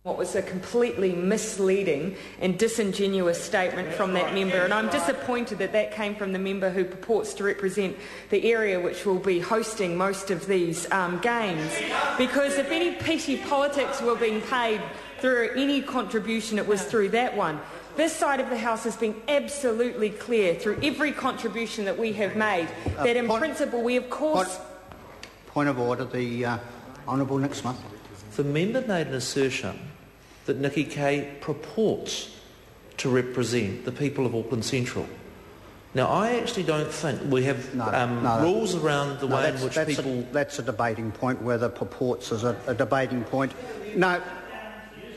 what was a completely misleading and disingenuous statement from that member, and I'm disappointed that that came from the member who purports to represent the area which will be hosting most of these games, because if any petty politics were being paid through any contribution, it was through that one. This side of the House has been absolutely clear through every contribution that we have made that in principle we of course... Point of order, the Honourable Nick Smith. The member made an assertion that Nikki Kay purports to represent the people of Auckland Central. Now, I actually don't think we have rules around the way in which people... That's a debating point, whether purports is a debating point. No,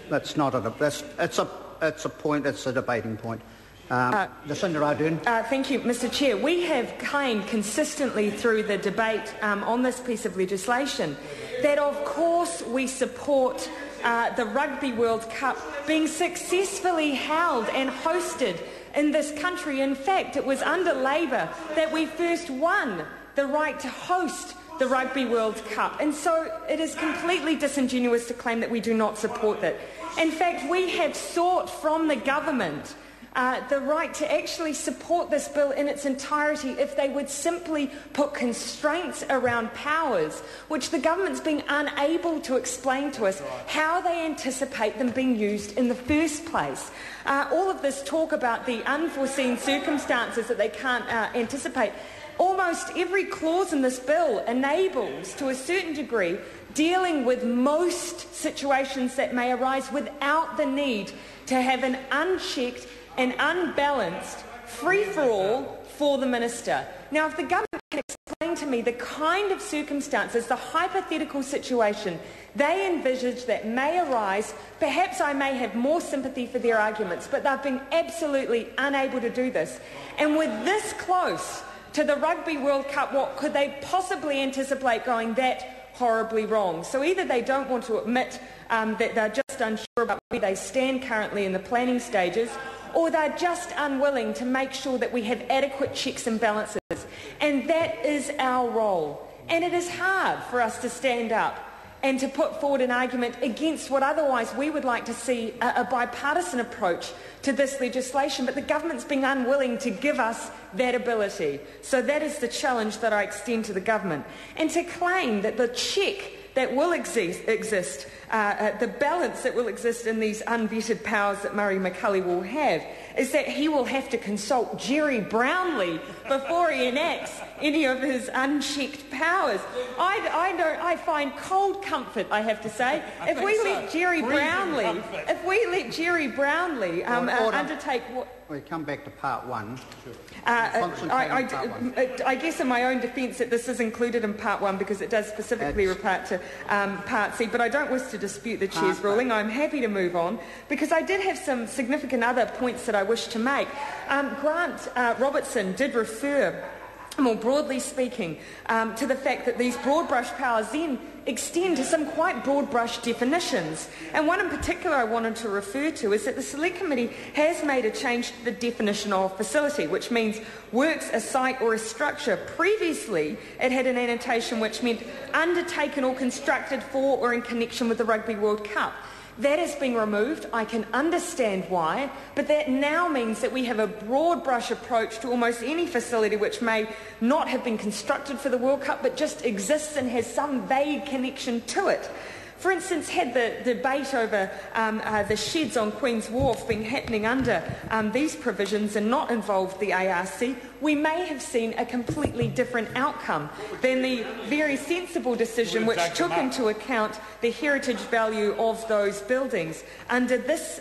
that's not it's a point, it's a debating point. Jacinda Ardern. Thank you, Mr Chair. We have claimed consistently through the debate on this piece of legislation that of course we support the Rugby World Cup being successfully held and hosted in this country. In fact, it was under Labour that we first won the right to host the Rugby World Cup, and so it is completely disingenuous to claim that we do not support that. In fact, we have sought from the government the right to actually support this bill in its entirety if they would simply put constraints around powers, which the government's been unable to explain to us how they anticipate them being used in the first place. All of this talk about the unforeseen circumstances that they can't anticipate, almost every clause in this bill enables, to a certain degree, dealing with most situations that may arise without the need to have an unchecked and unbalanced free-for-all for the minister. Now, if the government can explain to me the kind of circumstances, the hypothetical situation they envisage that may arise, perhaps I may have more sympathy for their arguments, but they've been absolutely unable to do this. And with this close to the Rugby World Cup, what could they possibly anticipate going that horribly wrong? So either they don't want to admit that they're just unsure about where they stand currently in the planning stages, or they're just unwilling to make sure that we have adequate checks and balances. And that is our role. And it is hard for us to stand up and to put forward an argument against what otherwise we would like to see a bipartisan approach to this legislation, but the government's been unwilling to give us that ability. So that is the challenge that I extend to the government. And to claim that the check that will exist, the balance that will exist in these unvetted powers that Murray McCulley will have, is that he will have to consult Jerry Brownlee before he enacts any of his unchecked powers. I find cold comfort, I have to say, if we let Jerry Brownlee undertake what... We come back to part one. I guess in my own defence that this is included in part one because it does specifically refer to part C, but I don't wish to dispute the Chair's ruling. I'm happy to move on because I did have some significant other points that I wish to make. Grant Robertson did refer, more broadly speaking, to the fact that these broad brush powers then extend to some quite broad brush definitions. And one in particular I wanted to refer to is that the Select Committee has made a change to the definition of facility, which means works, a site or a structure. Previously it had an annotation which meant undertaken or constructed for or in connection with the Rugby World Cup. That has been removed. I can understand why, but that now means that we have a broad brush approach to almost any facility which may not have been constructed for the World Cup but just exists and has some vague connection to it. For instance, had the debate over the sheds on Queen's Wharf been happening under these provisions and not involved the ARC, we may have seen a completely different outcome than the very sensible decision which took into account the heritage value of those buildings. Under this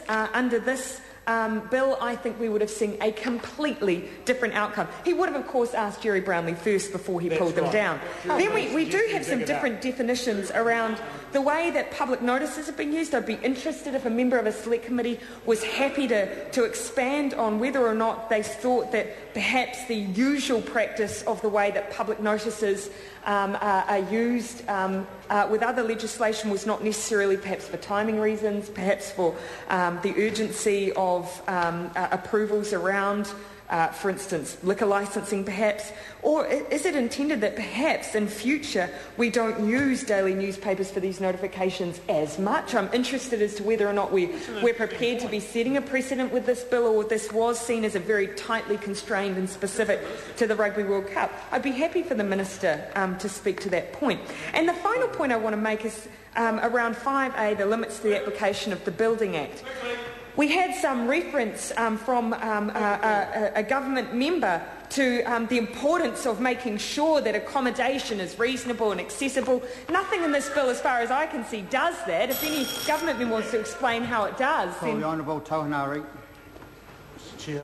bill, I think we would have seen a completely different outcome. He would have, of course, asked Jerry Brownlee first before he pulled them down. Then we do have some different definitions around the way that public notices have been used. I'd be interested if a member of a Select Committee was happy to expand on whether or not they thought that perhaps the usual practice of the way that public notices are used with other legislation was not necessarily perhaps for timing reasons, perhaps for the urgency of approvals around for instance, liquor licensing perhaps? Or is it intended that perhaps in future we don't use daily newspapers for these notifications as much? I'm interested as to whether or not we're prepared to be setting a precedent with this bill, or this was seen as a very tightly constrained and specific to the Rugby World Cup. I'd be happy for the Minister to speak to that point. And the final point I want to make is around 5A, the limits to the application of the Building Act. We had some reference from a government member to the importance of making sure that accommodation is reasonable and accessible. Nothing in this bill, as far as I can see, does that. If any government member wants to explain how it does, then... The Honourable Tauhanari. Chair.